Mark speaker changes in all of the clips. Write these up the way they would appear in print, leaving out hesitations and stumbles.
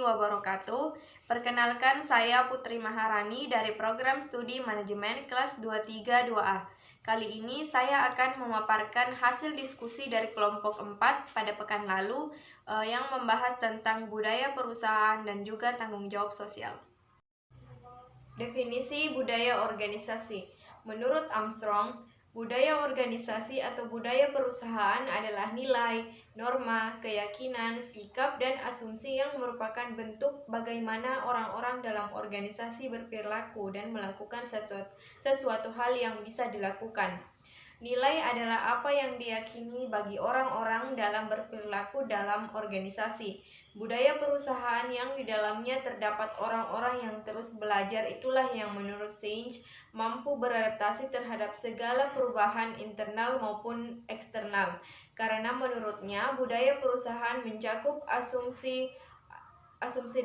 Speaker 1: wabarakatuh. Perkenalkan, saya Putri Maharani dari program studi manajemen kelas 232A. Kali ini saya akan memaparkan hasil diskusi dari kelompok 4 pada pekan lalu yang membahas tentang budaya perusahaan dan juga tanggung jawab sosial. Definisi budaya organisasi. Menurut Armstrong, budaya organisasi atau budaya perusahaan adalah nilai, norma, keyakinan, sikap, dan asumsi yang merupakan bentuk bagaimana orang-orang dalam organisasi berperilaku dan melakukan sesuatu hal yang bisa dilakukan. Nilai adalah apa yang diyakini bagi orang-orang dalam berperilaku dalam organisasi. Budaya perusahaan yang di dalamnya terdapat orang-orang yang terus belajar itulah yang menurut Sage mampu beradaptasi terhadap segala perubahan internal maupun eksternal. Karena menurutnya budaya perusahaan mencakup asumsi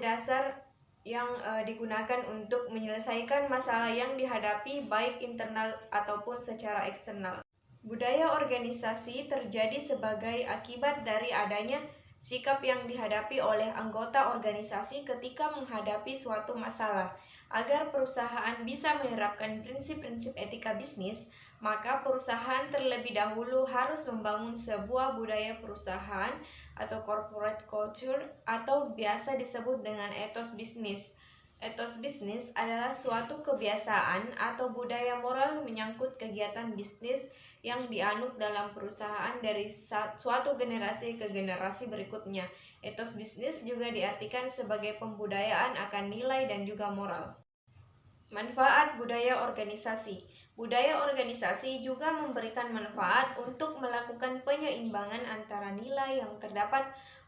Speaker 1: dasar yang digunakan untuk menyelesaikan masalah yang dihadapi baik internal ataupun secara eksternal. Budaya organisasi terjadi sebagai akibat dari adanya sikap yang dihadapi oleh anggota organisasi ketika menghadapi suatu masalah. Agar perusahaan bisa menerapkan prinsip-prinsip etika bisnis, maka perusahaan terlebih dahulu harus membangun sebuah budaya perusahaan atau corporate culture atau biasa disebut dengan etos bisnis. Etos bisnis adalah suatu kebiasaan atau budaya moral menyangkut kegiatan bisnis yang dianut dalam perusahaan dari suatu generasi ke generasi berikutnya. Etos bisnis juga diartikan sebagai pembudayaan akan nilai dan juga moral. Manfaat budaya organisasi. Budaya organisasi juga memberikan manfaat untuk melakukan penyeimbangan antara nilai yang terdapat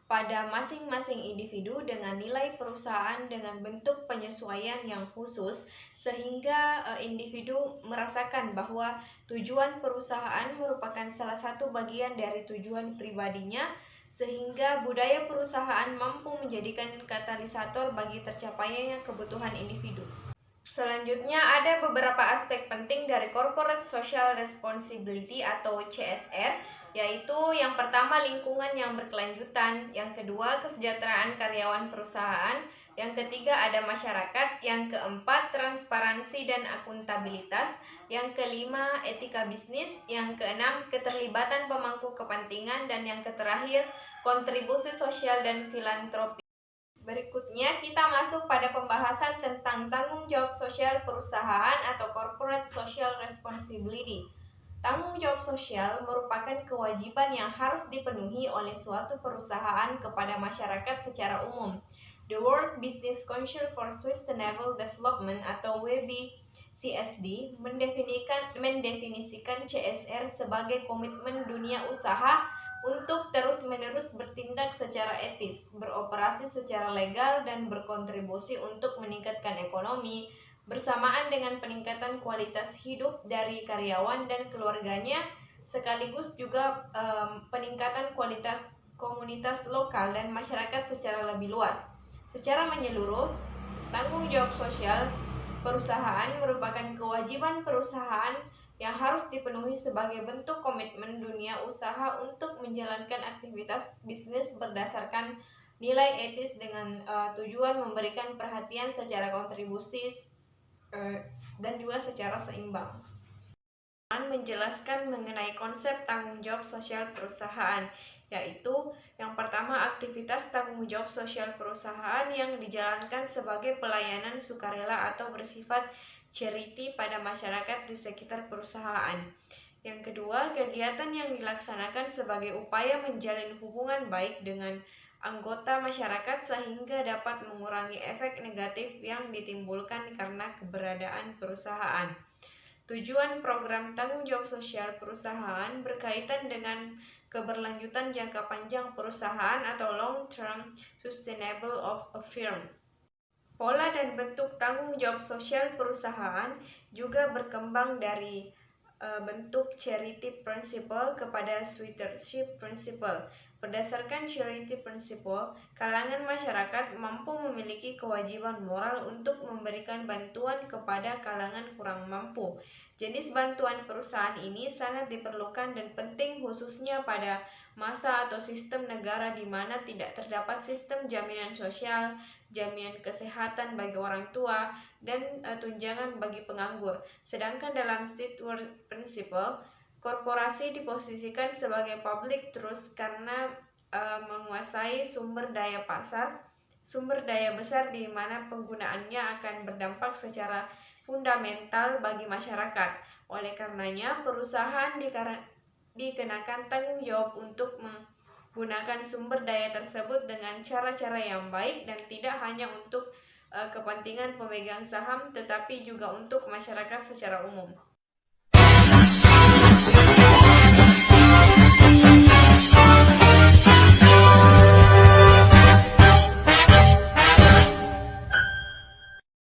Speaker 1: pada masing-masing individu dengan nilai perusahaan dengan bentuk penyesuaian yang khusus sehingga individu merasakan bahwa tujuan perusahaan merupakan salah satu bagian dari tujuan pribadinya sehingga budaya perusahaan mampu menjadikan katalisator bagi tercapainya kebutuhan individu. Selanjutnya ada beberapa aspek penting dari Corporate Social Responsibility atau CSR, yaitu yang pertama lingkungan yang berkelanjutan, yang kedua kesejahteraan karyawan perusahaan, yang ketiga ada masyarakat, yang keempat transparansi dan akuntabilitas, yang kelima etika bisnis, yang keenam keterlibatan pemangku kepentingan, dan yang terakhir kontribusi sosial dan filantropi. Berikutnya kita masuk pada pembahasan tentang tanggung jawab sosial perusahaan atau Corporate Social Responsibility. Tanggung jawab sosial merupakan kewajiban yang harus dipenuhi oleh suatu perusahaan kepada masyarakat secara umum. The World Business Council for Sustainable Development atau WBCSD mendefinisikan CSR sebagai komitmen dunia usaha untuk terus-menerus bertindak secara etis, beroperasi secara legal, dan berkontribusi untuk meningkatkan ekonomi, bersamaan dengan peningkatan kualitas hidup dari karyawan dan keluarganya, sekaligus juga peningkatan kualitas komunitas lokal dan masyarakat secara lebih luas. Secara menyeluruh, tanggung jawab sosial perusahaan merupakan kewajiban perusahaan yang harus dipenuhi sebagai bentuk komitmen dunia usaha untuk menjalankan aktivitas bisnis berdasarkan nilai etis dengan tujuan memberikan perhatian secara kontribusi dan juga secara seimbang. Menjelaskan mengenai konsep tanggung jawab sosial perusahaan, yaitu yang pertama aktivitas tanggung jawab sosial perusahaan yang dijalankan sebagai pelayanan sukarela atau bersifat charity pada masyarakat di sekitar perusahaan. Yang kedua, kegiatan yang dilaksanakan sebagai upaya menjalin hubungan baik dengan anggota masyarakat sehingga dapat mengurangi efek negatif yang ditimbulkan karena keberadaan perusahaan. Tujuan program tanggung jawab sosial perusahaan berkaitan dengan keberlanjutan jangka panjang perusahaan atau long-term sustainable of a firm. Pola dan bentuk tanggung jawab sosial perusahaan juga berkembang dari bentuk charity principle kepada stewardship principle. Berdasarkan Charity Principle, kalangan masyarakat mampu memiliki kewajiban moral untuk memberikan bantuan kepada kalangan kurang mampu. Jenis bantuan perusahaan ini sangat diperlukan dan penting khususnya pada masa atau sistem negara di mana tidak terdapat sistem jaminan sosial, jaminan kesehatan bagi orang tua, dan tunjangan bagi penganggur. Sedangkan dalam Steward Principle, korporasi diposisikan sebagai public trust karena menguasai sumber daya besar di mana penggunaannya akan berdampak secara fundamental bagi masyarakat. Oleh karenanya, perusahaan dikenakan tanggung jawab untuk menggunakan sumber daya tersebut dengan cara-cara yang baik dan tidak hanya untuk kepentingan pemegang saham tetapi juga untuk masyarakat secara umum.